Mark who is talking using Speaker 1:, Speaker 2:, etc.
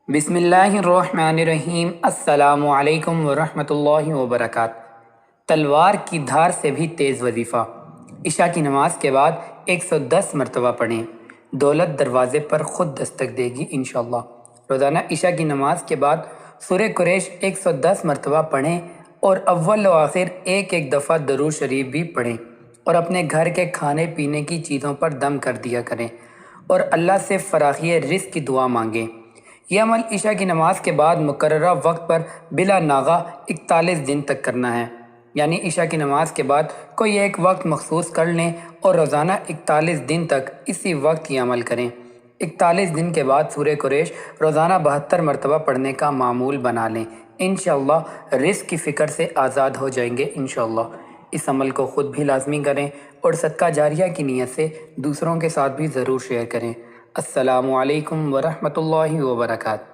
Speaker 1: بسم اللہ الرحمن الرحیم۔ السلام علیکم ورحمۃ اللہ وبرکاتہ۔ تلوار کی دھار سے بھی تیز وظیفہ۔ عشاء کی نماز کے بعد 110 مرتبہ پڑھیں، دولت دروازے پر خود دستک دے گی انشاءاللہ۔ روزانہ عشاء کی نماز کے بعد سورہ قریش 110 مرتبہ پڑھیں اور اول و آخر ایک دفعہ درود شریف بھی پڑھیں، اور اپنے گھر کے کھانے پینے کی چیزوں پر دم کر دیا کریں اور اللہ سے فراخی رزق کی دعا مانگیں۔ یہ عمل عشاء کی نماز کے بعد مقررہ وقت پر بلا ناغہ 41 دن تک کرنا ہے، یعنی عشاء کی نماز کے بعد کوئی ایک وقت مخصوص کر لیں اور روزانہ 41 دن تک اسی وقت یہ عمل کریں۔ 41 دن کے بعد سورہ قریش روزانہ 72 مرتبہ پڑھنے کا معمول بنا لیں، انشاءاللہ رزق کی فکر سے آزاد ہو جائیں گے انشاءاللہ۔ اس عمل کو خود بھی لازمی کریں اور صدقہ جاریہ کی نیت سے دوسروں کے ساتھ بھی ضرور شیئر کریں۔ السلام علیکم ورحمۃ اللہ وبرکاتہ۔